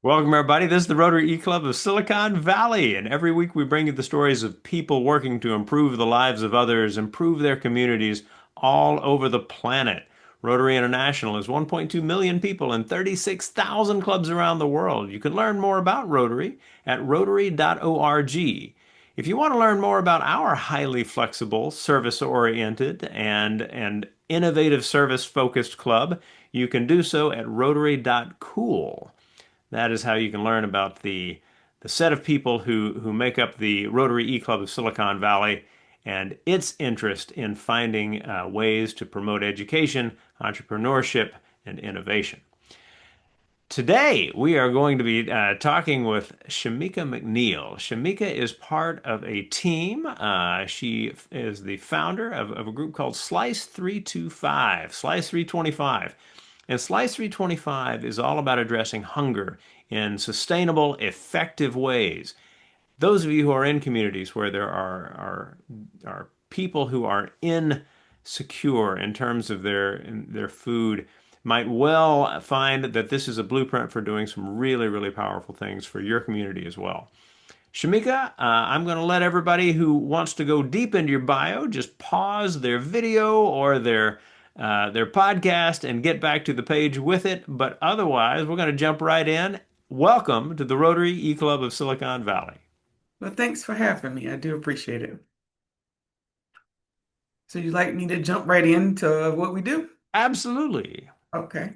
Welcome, everybody. This is the Rotary E-Club of Silicon Valley, and every week we bring you the stories of people working to improve the lives of others, improve their communities all over the planet. Rotary International is 1.2 million people in 36,000 clubs around the world. You can learn more about Rotary at rotary.org. If you want to learn more about our highly flexible, service-oriented, and innovative service-focused club, you can do so at rotary.cool. That is how you can learn about the set of people who make up the Rotary E-Club of Silicon Valley and its interest in finding ways to promote education, entrepreneurship, and innovation. Today, we are going to be talking with Shemecka McNeil. Shemecka is part of a team. She is the founder of a group called Slice 325, Slice 325. And Slice 325 is all about addressing hunger in sustainable, effective ways. Those of you who are in communities where there are people who are insecure in terms of their food might well find that this is a blueprint for doing some really, really powerful things for your community as well. Shemecka, I'm going to let everybody who wants to go deep into your bio just pause their video or their podcast and get back to the page with it. But otherwise, we're going to jump right in. Welcome to the Rotary E-Club of Silicon Valley. Well, thanks for having me. I do appreciate it. So you'd like me to jump right into what we do? Absolutely. Okay.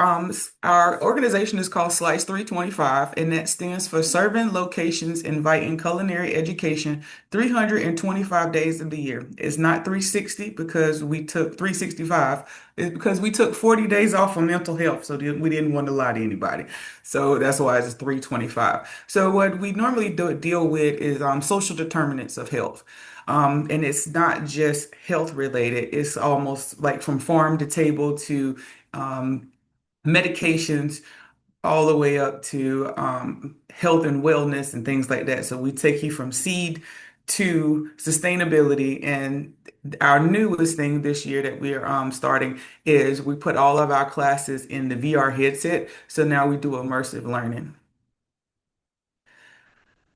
Our organization is called Slice 325, and that stands for Serving Locations Inviting Culinary Education 325 days of the year. It's not 360 because we took 365. It's because we took 40 days off for mental health, so we didn't want to lie to anybody. So that's why it's 325. So what we normally deal with is social determinants of health. And it's not just health related, it's almost like from farm to table to um, medications, all the way up to health and wellness and things like that. So we take you from seed to sustainability. And our newest thing this year that we're starting is we put all of our classes in the VR headset. So now we do immersive learning.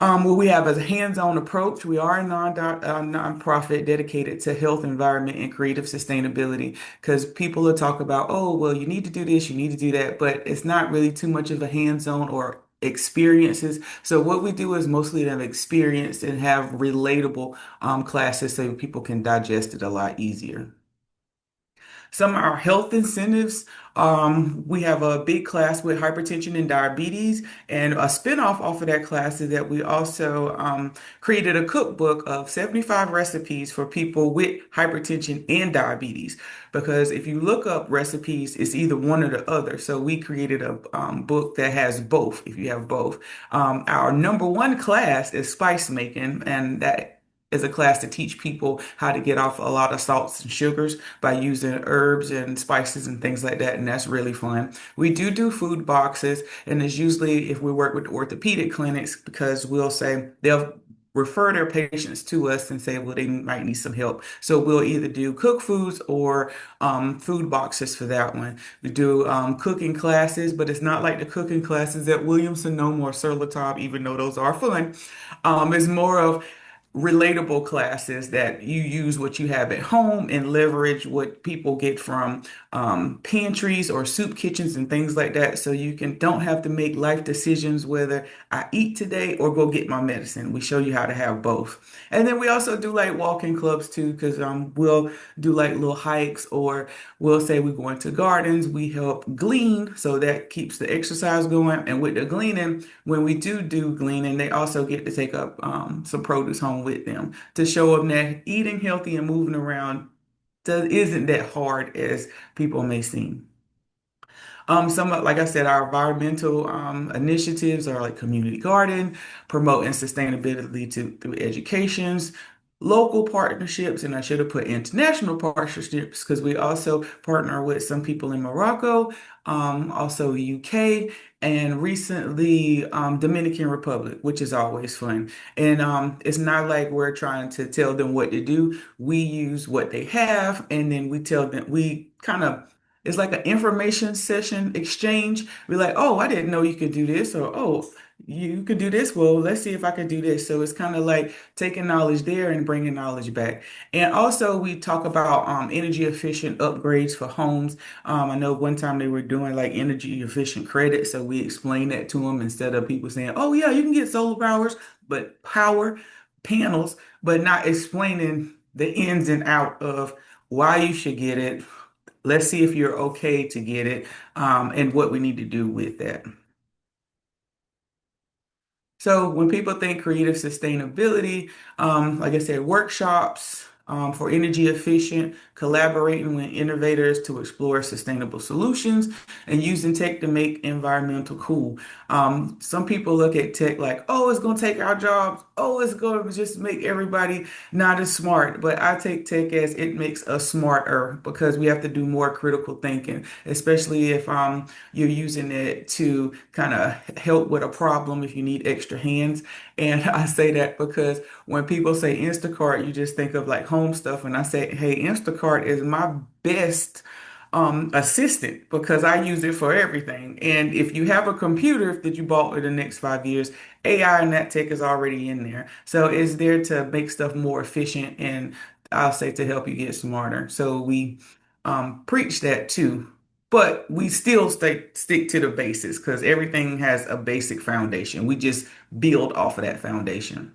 Well, we have a hands-on approach. We are a nonprofit dedicated to health, environment, and creative sustainability. Because people will talk about, oh, well, you need to do this, you need to do that, but it's not really too much of a hands-on or experiences. So what we do is mostly have experience and have relatable classes so people can digest it a lot easier. Some are health incentives. We have a big class with hypertension and diabetes, and a spinoff off of that class is that we also created a cookbook of 75 recipes for people with hypertension and diabetes. Because if you look up recipes, it's either one or the other. So we created a book that has both, if you have both. Our number one class is spice making, and that is a class to teach people how to get off a lot of salts and sugars by using herbs and spices and things like that. And that's really fun. We do food boxes, and it's usually if we work with orthopedic clinics because we'll say they'll refer their patients to us and say, well, they might need some help. So we'll either do cook foods or food boxes for that one. We do cooking classes, but it's not like the cooking classes at Williamson Sonoma or Sur La Table, even though those are fun. It's more of relatable classes that you use what you have at home and leverage what people get from pantries or soup kitchens and things like that so you can don't have to make life decisions whether I eat today or go get my medicine. We show you how to have both. And then we also do like walking clubs too because we'll do like little hikes or we'll say we're going to gardens. We help glean so that keeps the exercise going. And with the gleaning, when we do gleaning, they also get to take up some produce home with them to show them that eating healthy and moving around isn't that hard as people may seem. Like I said, our environmental initiatives are like community garden, promoting sustainability through educations, local partnerships, and I should have put international partnerships because we also partner with some people in Morocco, also UK, and recently Dominican Republic, which is always fun. And it's not like we're trying to tell them what to do. We use what they have, and then we tell them we kind of it's like an information session exchange. We're like, oh, I didn't know you could do this, or oh, you could do this. Well, let's see if I can do this. So it's kind of like taking knowledge there and bringing knowledge back. And also, we talk about energy efficient upgrades for homes. I know one time they were doing like energy efficient credit, so we explained that to them instead of people saying, "Oh yeah, you can get solar powers, but power panels," but not explaining the ins and out of why you should get it. Let's see if you're okay to get it, and what we need to do with that. So when people think creative sustainability, like I said, workshops for energy efficient, collaborating with innovators to explore sustainable solutions, and using tech to make environmental cool. Some people look at tech like, oh, it's going to take our jobs. Oh, it's going to just make everybody not as smart. But I take tech as it makes us smarter because we have to do more critical thinking, especially if you're using it to kind of help with a problem if you need extra hands. And I say that because when people say Instacart, you just think of like home stuff. And I say, hey, Instacart is my best assistant because I use it for everything. And if you have a computer that you bought in the next 5 years, AI and that tech is already in there. So it's there to make stuff more efficient and I'll say to help you get smarter. So we preach that too. But we still stick to the basics because everything has a basic foundation. We just build off of that foundation.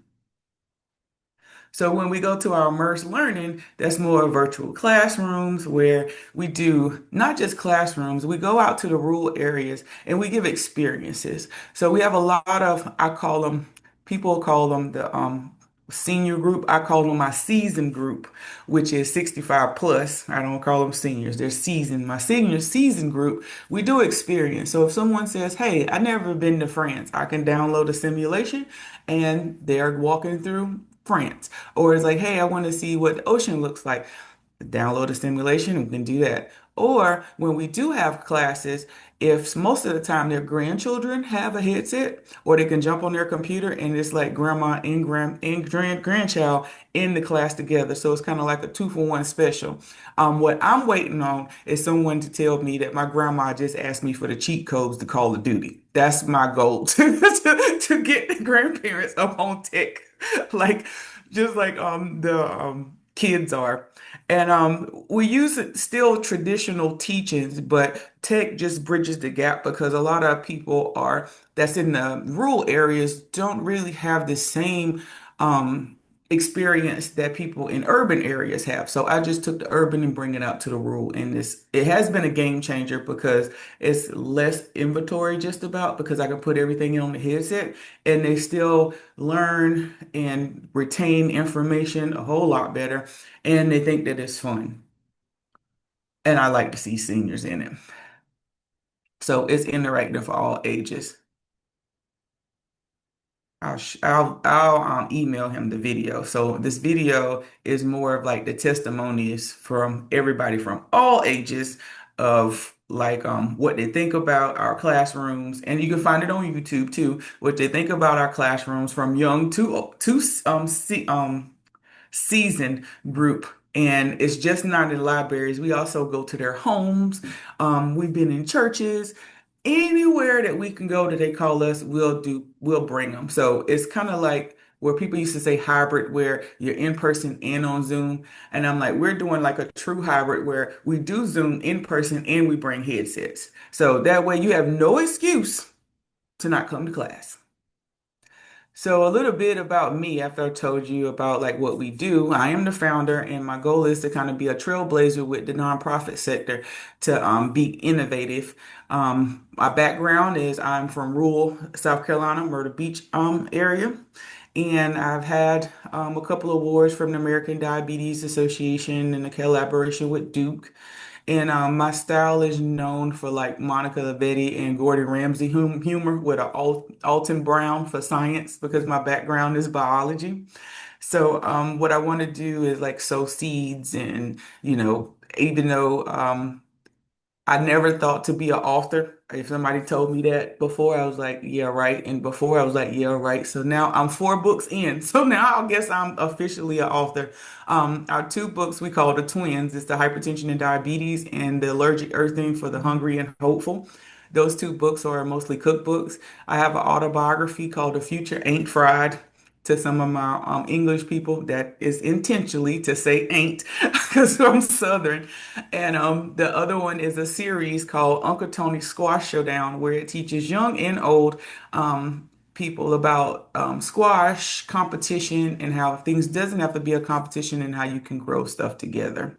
So when we go to our immersed learning, that's more virtual classrooms where we do not just classrooms, we go out to the rural areas and we give experiences. So we have a lot of, I call them, people call them the senior group. I call them my seasoned group, which is 65 plus. I don't call them seniors, they're seasoned. My senior season group, we do experience. So if someone says, hey, I never been to France, I can download a simulation and they're walking through France. Or it's like, hey, I want to see what the ocean looks like. Download a simulation and we can do that. Or when we do have classes, if most of the time their grandchildren have a headset, or they can jump on their computer and it's like grandma and grandchild in the class together. So it's kind of like a 2-for-1 special. What I'm waiting on is someone to tell me that my grandma just asked me for the cheat codes to Call of Duty. That's my goal to get the grandparents up on tech, like just like the kids are. And we use still traditional teachings, but tech just bridges the gap because a lot of people are that's in the rural areas don't really have the same um, experience that people in urban areas have. So I just took the urban and bring it out to the rural, and it has been a game changer because it's less inventory just about because I can put everything on the headset, and they still learn and retain information a whole lot better and they think that it's fun. And I like to see seniors in it. So it's interactive for all ages. I'll email him the video. So this video is more of like the testimonies from everybody from all ages of like what they think about our classrooms, and you can find it on YouTube too. What they think about our classrooms from young to seasoned group. And it's just not in libraries. We also go to their homes. We've been in churches. Anywhere that we can go that they call us, we'll bring them. So it's kind of like where people used to say hybrid, where you're in person and on Zoom. And I'm like, we're doing like a true hybrid where we do Zoom in person and we bring headsets. So that way you have no excuse to not come to class. So a little bit about me after I told you about like what we do. I am the founder and my goal is to kind of be a trailblazer with the nonprofit sector to be innovative. My background is I'm from rural South Carolina, Myrtle Beach area. And I've had a couple of awards from the American Diabetes Association in a collaboration with Duke. And my style is known for like Monica Lavetti and Gordon Ramsay humor with a Alton Brown for science because my background is biology. So what I want to do is like sow seeds and, even though I never thought to be an author. If somebody told me that before, I was like, yeah, right. And before, I was like, yeah, right. So now I'm 4 books in. So now I guess I'm officially an author. Our 2 books we call the twins. It's the hypertension and diabetes and the allergic earthing for the hungry and hopeful. Those 2 books are mostly cookbooks. I have an autobiography called The Future Ain't Fried to some of my English people that is intentionally to say ain't because I'm Southern. And the other one is a series called Uncle Tony's Squash Showdown, where it teaches young and old people about squash competition and how things doesn't have to be a competition and how you can grow stuff together.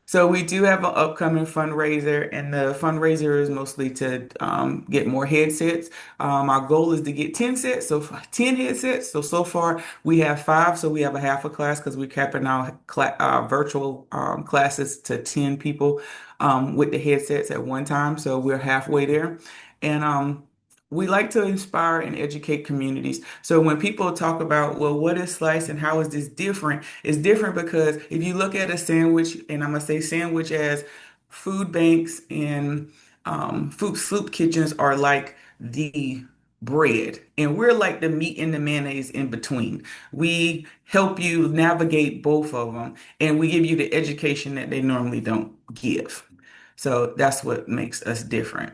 So we do have an upcoming fundraiser, and the fundraiser is mostly to get more headsets. Our goal is to get 10 sets, so 10 headsets. So far we have 5, so we have a half a class because we're capping our virtual classes to 10 people with the headsets at one time. So we're halfway there, and we like to inspire and educate communities. So when people talk about, well, what is slice and how is this different? It's different because if you look at a sandwich, and I'm gonna say sandwich as food banks and food soup kitchens are like the bread, and we're like the meat and the mayonnaise in between. We help you navigate both of them, and we give you the education that they normally don't give. So that's what makes us different,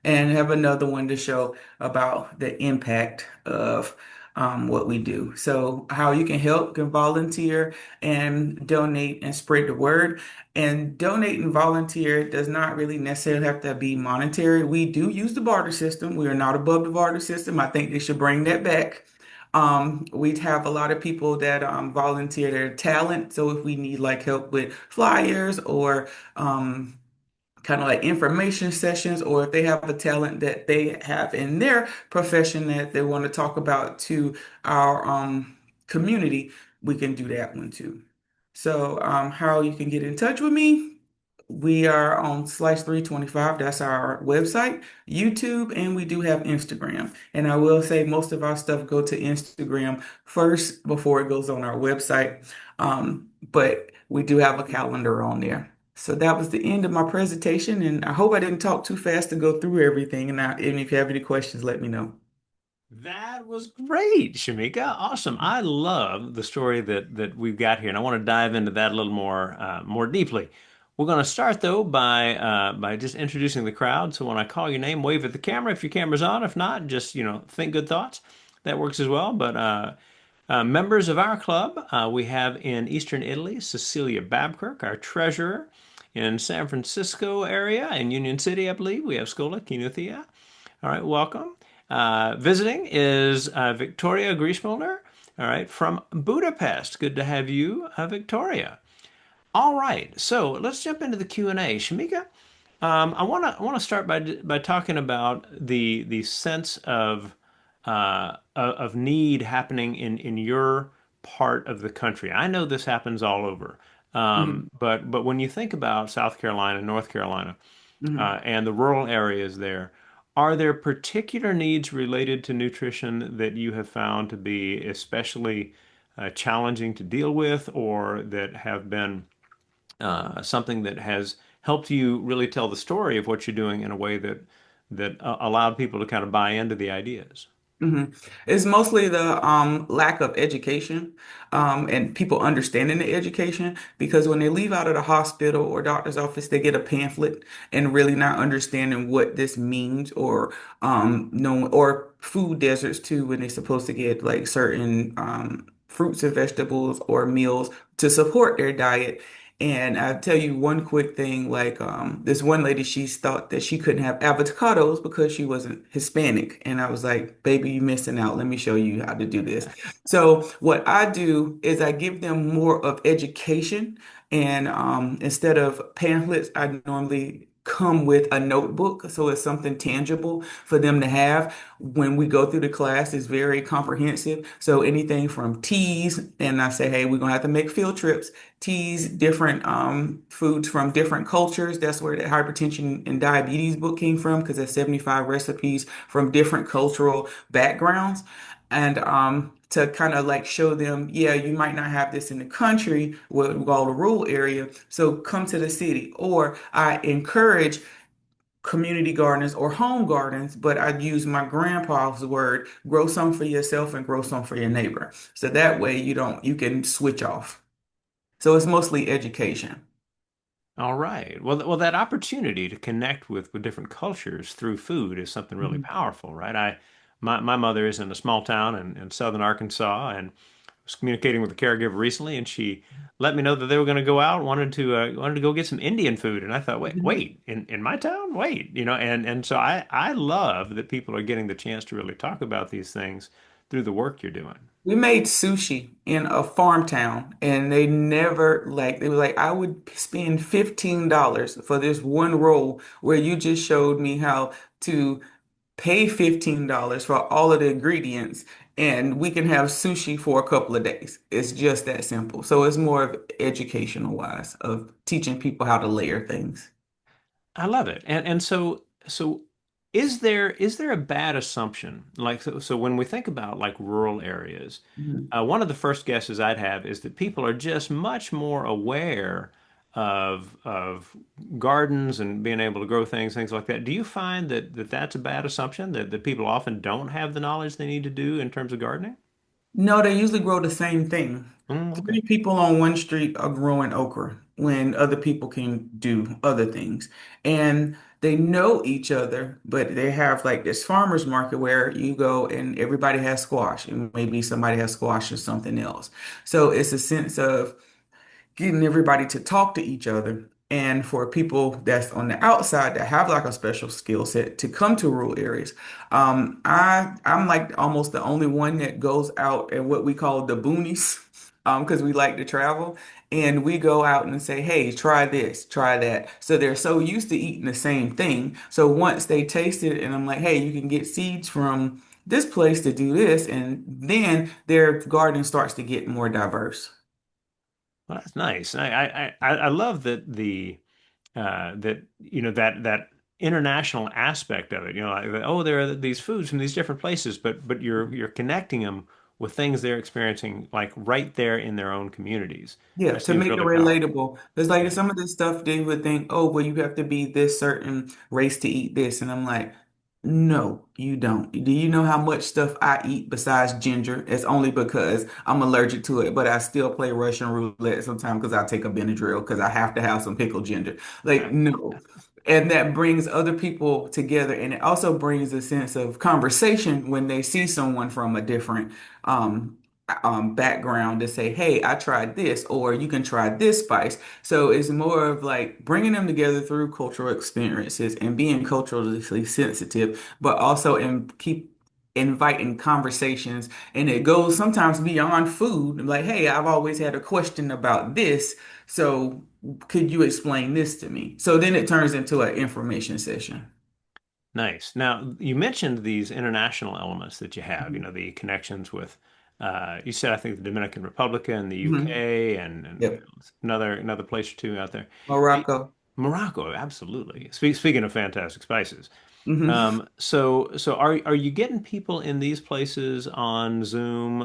and have another one to show about the impact of what we do. So, how you can help, can volunteer and donate and spread the word. And donate and volunteer does not really necessarily have to be monetary. We do use the barter system. We are not above the barter system. I think they should bring that back. We'd have a lot of people that volunteer their talent. So if we need like help with flyers or kind of like information sessions, or if they have a talent that they have in their profession that they want to talk about to our community, we can do that one too. So, how you can get in touch with me? We are on Slice 325. That's our website, YouTube, and we do have Instagram. And I will say most of our stuff go to Instagram first before it goes on our website. But we do have a calendar on there. So that was the end of my presentation, and I hope I didn't talk too fast to go through everything. And if you have any questions, let me know. That was great, Shamika. Awesome. I love the story that we've got here, and I want to dive into that a little more deeply. We're going to start though by just introducing the crowd. So when I call your name, wave at the camera if your camera's on. If not, just think good thoughts. That works as well. But members of our club, we have in Eastern Italy, Cecilia Babkirk, our treasurer. In San Francisco area, in Union City, I believe, we have Scola Kinuthia. All right, welcome. Visiting is Victoria Griesmüller, all right, from Budapest. Good to have you, Victoria. All right, so let's jump into the Q&A. Shamika, I want to start by talking about the sense of need happening in your part of the country. I know this happens all over, Mhm, but when you think about South Carolina, North Carolina, mhm, and the rural areas there, are there particular needs related to nutrition that you have found to be especially challenging to deal with, or that have been something that has helped you really tell the story of what you're doing in a way that allowed people to kind of buy into the ideas? mhm. It's mostly the lack of education and people understanding the education, because when they leave out of the hospital or doctor's office, they get a pamphlet and really not understanding what this means, or knowing, or food deserts too, when they're supposed to get like certain fruits and vegetables or meals to support their diet. And I'll tell you one quick thing, like this one lady, she thought that she couldn't have avocados because she wasn't Hispanic. And I was like, baby, you missing out. Let me show you how to do this. So what I do is I give them more of education. And instead of pamphlets, I normally come with a notebook. So it's something tangible for them to have. When we go through the class, it's very comprehensive. So anything from teas, and I say, hey, we're gonna have to make field trips, teas, different foods from different cultures. That's where the hypertension and diabetes book came from, because there's 75 recipes from different cultural backgrounds. And to kind of like show them, yeah, you might not have this in the country, what we call the rural area. So come to the city. Or I encourage community gardens or home gardens, but I use my grandpa's word, grow some for yourself and grow some for your neighbor. So that way you can switch off. So it's mostly education. All right. Well, that opportunity to connect with different cultures through food is something really Mhm. powerful, right? My mother is in a small town in southern Arkansas, and was communicating with a caregiver recently, and she let me know that they were going to go out, wanted to go get some Indian food, and I thought, wait, in my town, wait, and so I love that people are getting the chance to really talk about these things through the work you're doing. We made sushi in a farm town and they were like, I would spend $15 for this one roll where you just showed me how to pay $15 for all of the ingredients and we can have sushi for a couple of days. It's just that simple. So it's more of educational wise of teaching people how to layer things. I love it. And so is there a bad assumption? Like so when we think about like rural areas, Mhm. one of the first guesses I'd have is that people are just much more aware of gardens and being able to grow things like that. Do you find that that's a bad assumption that people often don't have the knowledge they need to do in terms of gardening? No, they usually grow the same thing. Okay. Three people on one street are growing okra when other people can do other things. And they know each other, but they have like this farmer's market where you go and everybody has squash, and maybe somebody has squash or something else. So it's a sense of getting everybody to talk to each other. And for people that's on the outside that have like a special skill set to come to rural areas, I'm like almost the only one that goes out at what we call the boonies, because we like to travel, and we go out and say, "Hey, try this, try that." So they're so used to eating the same thing. So once they taste it, and I'm like, "Hey, you can get seeds from this place to do this," and then their garden starts to get more diverse. Well, that's nice. I love that that that international aspect of it. Like, oh, there are these foods from these different places, but you're connecting them with things they're experiencing like right there in their own communities, Yeah, which to seems make it really powerful. relatable. There's like Yeah. some of this stuff they would think, oh, well, you have to be this certain race to eat this. And I'm like, no, you don't. Do you know how much stuff I eat besides ginger? It's only because I'm allergic to it, but I still play Russian roulette sometimes because I take a Benadryl because I have to have some pickled ginger. Like, Right. no. And that brings other people together. And it also brings a sense of conversation when they see someone from a different um, background to say, hey, I tried this, or you can try this spice. So it's more of like bringing them together through cultural experiences and being culturally sensitive, but also keep inviting conversations. And it goes sometimes beyond food. Like, hey, I've always had a question about this. So could you explain this to me? So then it turns into an information session. Nice. Now, you mentioned these international elements that you have, Mhm. the connections with, you said, I think, the Dominican Republic and the Mhm. UK and Yep. another place or two out there. Morocco. Morocco, absolutely. Speaking of fantastic spices. Mhm. So are you getting people in these places on Zoom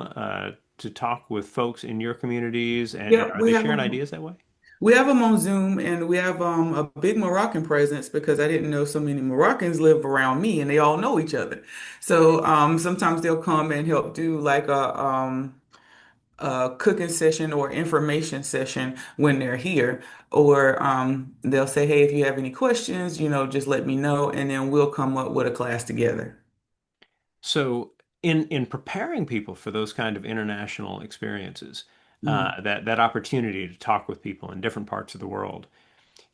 to talk with folks in your communities, and Yeah, are they sharing ideas that way? we have them on Zoom, and we have a big Moroccan presence because I didn't know so many Moroccans live around me, and they all know each other. So sometimes they'll come and help do like a cooking session or information session when they're here, or they'll say, "Hey, if you have any questions, just let me know," and then we'll come up with a class together. So in preparing people for those kind of international experiences, Mhm. that opportunity to talk with people in different parts of the world,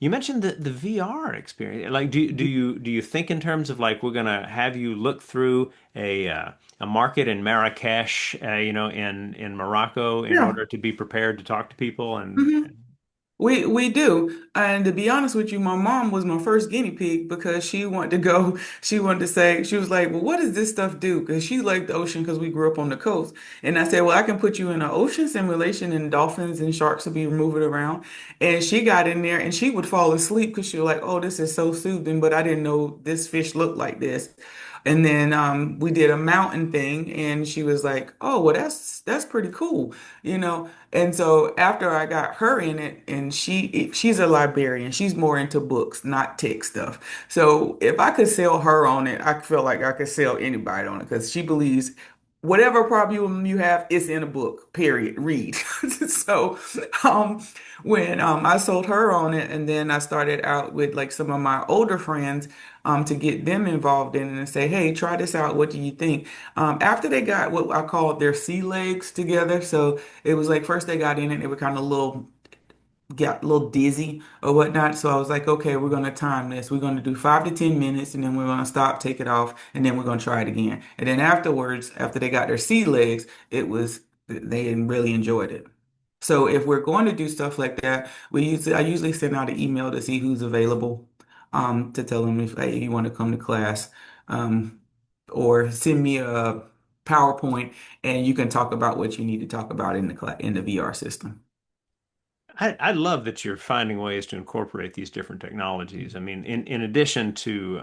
you mentioned the VR experience. Like, do you think in terms of like we're gonna have you look through a market in Marrakesh, in Morocco, in Yeah. order to be prepared to talk to people and Mhm. We do. And to be honest with you, my mom was my first guinea pig because she wanted to go, she wanted to say, she was like, well, what does this stuff do? Because she liked the ocean because we grew up on the coast. And I said, well, I can put you in an ocean simulation and dolphins and sharks will be moving around. And she got in there and she would fall asleep because she was like, oh, this is so soothing, but I didn't know this fish looked like this. And then we did a mountain thing, and she was like, "Oh, well, that's pretty cool, you know." And so after I got her in it, and she's a librarian, she's more into books, not tech stuff. So if I could sell her on it, I feel like I could sell anybody on it because she believes whatever problem you have, it's in a book, period. Read. So um, when I sold her on it, and then I started out with like some of my older friends to get them involved in it and say, hey, try this out. What do you think? After they got what I call their sea legs together, so it was like first they got in it, they were kind of little got a little dizzy or whatnot. So I was like, okay, we're going to time this. We're going to do 5 to 10 minutes and then we're going to stop, take it off, and then we're going to try it again. And then afterwards, after they got their sea legs, they really enjoyed it. So if we're going to do stuff like that, I usually send out an email to see who's available, to tell them if, hey, you want to come to class, um, or send me a PowerPoint and you can talk about what you need to talk about in the in the VR system. I love that you're finding ways to incorporate these different technologies. I mean, in addition to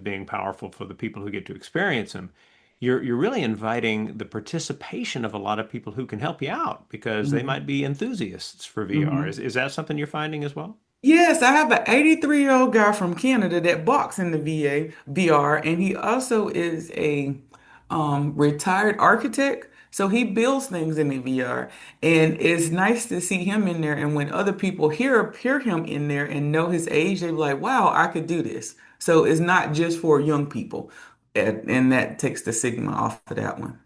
being powerful for the people who get to experience them, you're really inviting the participation of a lot of people who can help you out because they might be enthusiasts for VR. Mhm. Is that something you're finding as well? Yes, I have an 83-year-old guy from Canada that boxes in the VR, and he also is a retired architect. So he builds things in the VR, and it's nice to see him in there. And when other people hear him in there and know his age, they're like, "Wow, I could do this." So it's not just for young people, and that takes the stigma off of that one.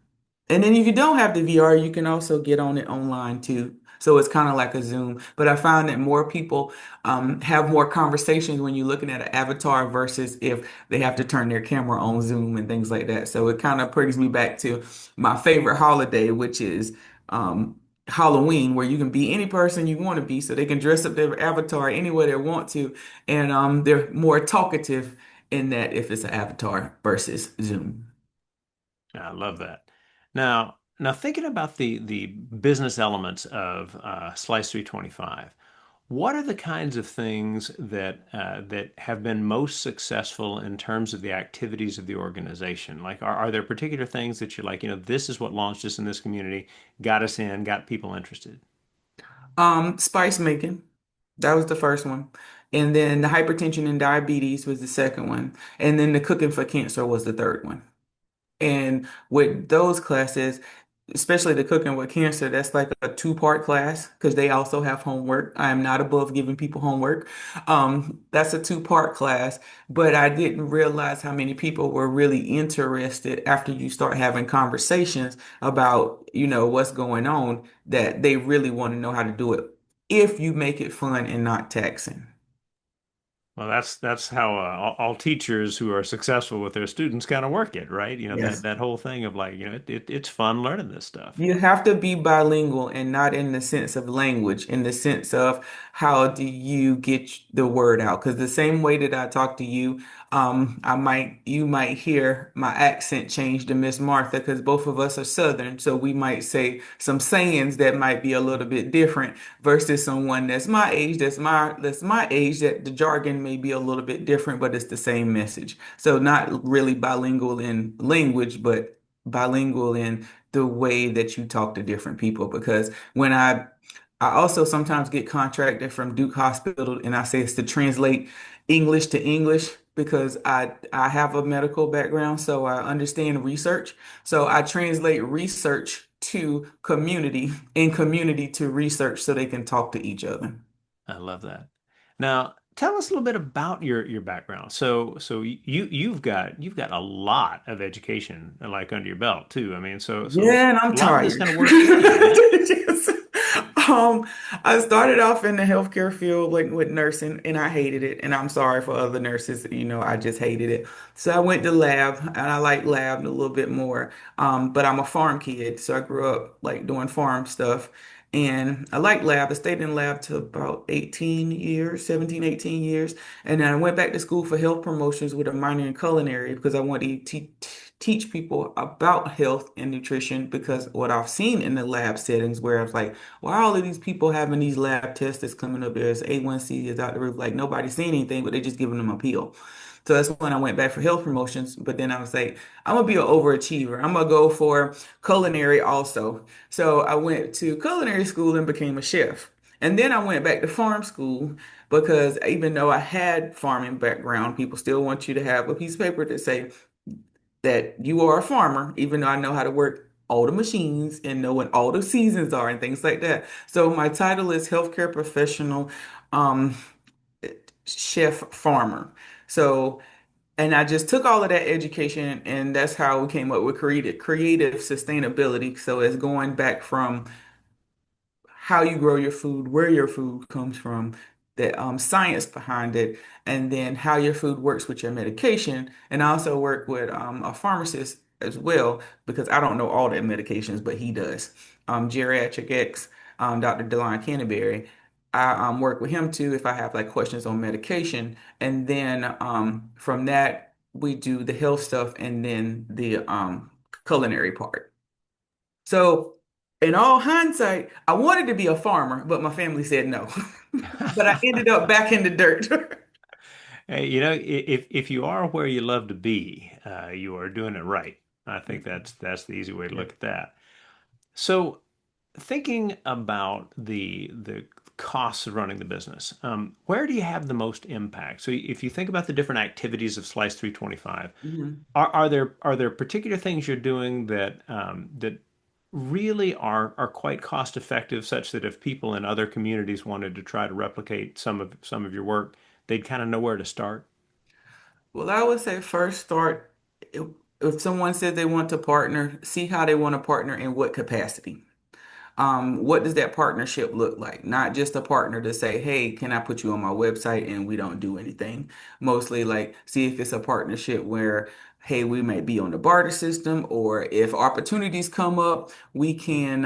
And then if you don't have the VR, you can also get on it online too. So it's kind of like a Zoom. But I found that more people have more conversations when you're looking at an avatar versus if they have to turn their camera on Zoom and things like that. So it kind of brings me back to my favorite holiday, which is Halloween, where you can be any person you want to be. So they can dress up their avatar any way they want to. And they're more talkative in that if it's an avatar versus Zoom. I love that. Now thinking about the business elements of Slice 325, what are the kinds of things that have been most successful in terms of the activities of the organization? Like, are there particular things that you're like, this is what launched us in this community, got us in, got people interested? Spice making. That was the first one. And then the hypertension and diabetes was the second one. And then the cooking for cancer was the third one. And with those classes, especially the cooking with cancer, that's like a two-part class because they also have homework. I am not above giving people homework. That's a two-part class, but I didn't realize how many people were really interested after you start having conversations about, what's going on, that they really want to know how to do it if you make it fun and not taxing. Well, that's how all teachers who are successful with their students kind of work it, right? Yes. That whole thing of like, it's fun learning this stuff. You have to be bilingual and not in the sense of language, in the sense of how do you get the word out? Because the same way that I talk to you, you might hear my accent change to Miss Martha because both of us are Southern. So we might say some sayings that might be a little bit different versus someone that's my age, that's my age, that the jargon may be a little bit different, but it's the same message. So not really bilingual in language, but bilingual in the way that you talk to different people because I also sometimes get contracted from Duke Hospital and I say it's to translate English to English because I have a medical background, so I understand research. So I translate research to community and community to research so they can talk to each other. I love that. Now, tell us a little bit about your background. So you've got a lot of education like under your belt too. I mean, so Yeah, and I'm a lot of this tired. kind of works for you, right? Yes. Um, I started off in the healthcare field like with nursing and I hated it. And I'm sorry for other nurses, I just hated it. So I went to lab and I like lab a little bit more. But I'm a farm kid, so I grew up like doing farm stuff. And I like lab. I stayed in lab till about 18 years, 17, 18 years. And then I went back to school for health promotions with a minor in culinary because I wanted to teach people about health and nutrition because what I've seen in the lab settings where I was like, why are all of these people having these lab tests that's coming up there? As A1C is out the roof, like nobody's seeing anything, but they're just giving them a pill. So that's when I went back for health promotions. But then I was like, I'm gonna be an overachiever. I'm gonna go for culinary also. So I went to culinary school and became a chef. And then I went back to farm school because even though I had farming background, people still want you to have a piece of paper to say that you are a farmer, even though I know how to work all the machines and know when all the seasons are and things like that. So my title is healthcare professional, um, chef farmer. So, and I just took all of that education, and that's how we came up with creative sustainability. So it's going back from how you grow your food, where your food comes from, the science behind it, and then how your food works with your medication. And I also work with a pharmacist as well because I don't know all the medications, but he does. Geriatric X, Dr. Delon Canterbury. I work with him too if I have like questions on medication, and then from that we do the health stuff and then the culinary part. So, in all hindsight, I wanted to be a farmer, but my family said no. But I ended up back in the dirt. Hey, if you are where you love to be, you are doing it right. I think that's the easy way to Yeah. look at that. So, thinking about the costs of running the business, where do you have the most impact? So, if you think about the different activities of Slice 325, Mhm. are there particular things you're doing that really are quite cost effective, such that if people in other communities wanted to try to replicate some of your work, they'd kind of know where to start? Well, I would say first start if someone says they want to partner, see how they want to partner in what capacity. What does that partnership look like? Not just a partner to say, hey, can I put you on my website and we don't do anything. Mostly like see if it's a partnership where, hey, we might be on the barter system, or if opportunities come up, we can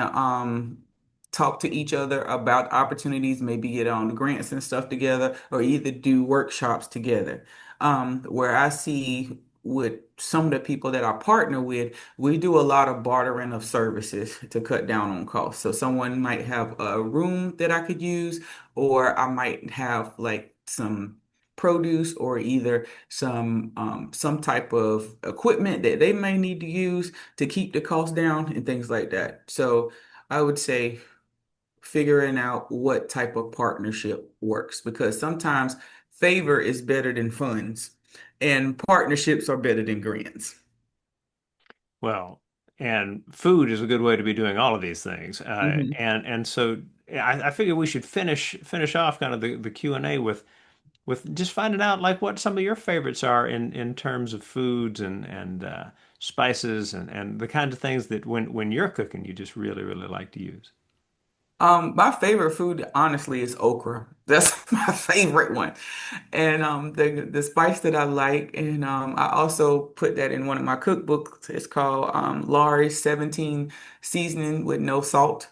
talk to each other about opportunities, maybe get on grants and stuff together, or either do workshops together. Where I see with some of the people that I partner with, we do a lot of bartering of services to cut down on costs. So someone might have a room that I could use, or I might have like some produce or either some type of equipment that they may need to use to keep the cost down and things like that. So I would say figuring out what type of partnership works because sometimes favor is better than funds and partnerships are better than grants. Well, and food is a good way to be doing all of these things. Mhm. And so I figure we should finish off kind of the Q&A with just finding out like what some of your favorites are in terms of foods and spices and the kinds of things that when you're cooking you just really like to use. My favorite food, honestly, is okra. That's my favorite one. And the spice that I like, and I also put that in one of my cookbooks. It's called Laurie's 17 Seasoning with No Salt.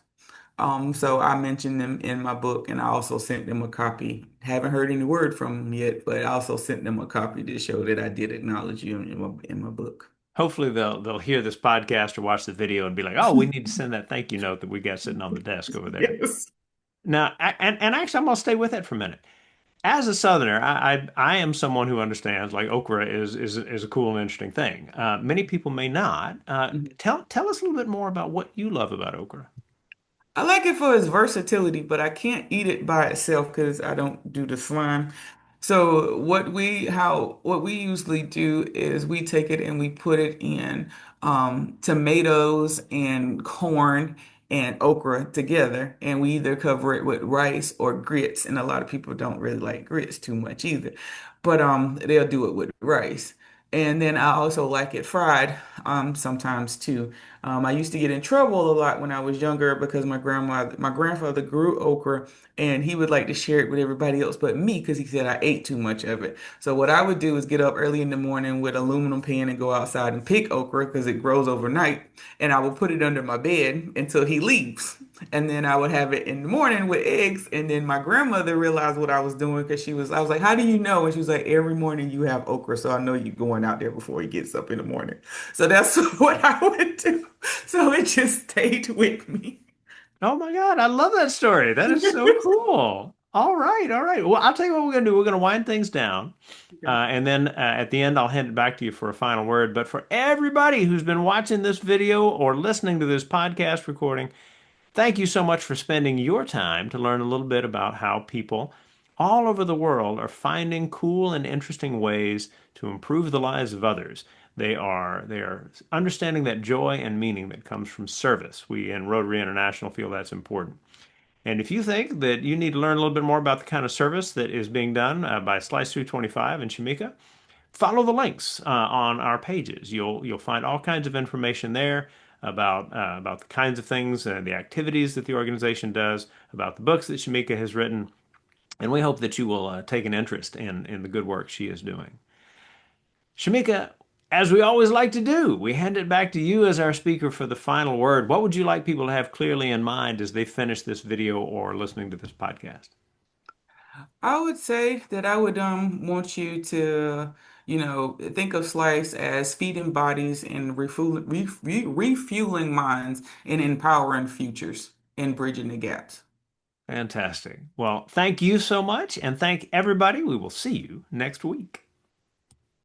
So I mentioned them in my book, and I also sent them a copy. Haven't heard any word from them yet, but I also sent them a copy to show that I did acknowledge you in my book. Hopefully they'll hear this podcast or watch the video and be like, oh, we need to send that thank you note that we got sitting on the desk over there. Yes. Now, and actually, I'm gonna stay with it for a minute. As a Southerner, I am someone who understands like okra is a cool and interesting thing. Many people may not. Tell us a little bit more about what you love about okra. I like it for its versatility, but I can't eat it by itself because I don't do the slime. So what we usually do is we take it and we put it in tomatoes and corn and okra together, and we either cover it with rice or grits. And a lot of people don't really like grits too much either, but they'll do it with rice. And then I also like it fried sometimes too. I used to get in trouble a lot when I was younger because my grandfather grew okra and he would like to share it with everybody else but me because he said I ate too much of it. So what I would do is get up early in the morning with aluminum pan and go outside and pick okra because it grows overnight, and I would put it under my bed until he leaves. And then I would have it in the morning with eggs. And then my grandmother realized what I was doing because I was like, how do you know? And she was like, every morning you have okra, so I know you're going out there before he gets up in the morning. So that's what I would do. So it just stayed with me. Oh my God, I love that story. That is so cool. All right, all right. Well, I'll tell you what we're going to do. We're going to wind things down. Okay. And then at the end, I'll hand it back to you for a final word. But for everybody who's been watching this video or listening to this podcast recording, thank you so much for spending your time to learn a little bit about how people all over the world are finding cool and interesting ways to improve the lives of others. They are understanding that joy and meaning that comes from service. We in Rotary International feel that's important. And if you think that you need to learn a little bit more about the kind of service that is being done by Slice Through 25 and Shemecka, follow the links on our pages. You'll find all kinds of information there about the kinds of things, the activities that the organization does, about the books that Shemecka has written, and we hope that you will take an interest in the good work she is doing. Shemecka, as we always like to do, we hand it back to you as our speaker for the final word. What would you like people to have clearly in mind as they finish this video or listening to this podcast? I would say that I would want you to, think of Slice as feeding bodies and refueling minds and empowering futures and bridging the gaps. Fantastic. Well, thank you so much, and thank everybody. We will see you next week.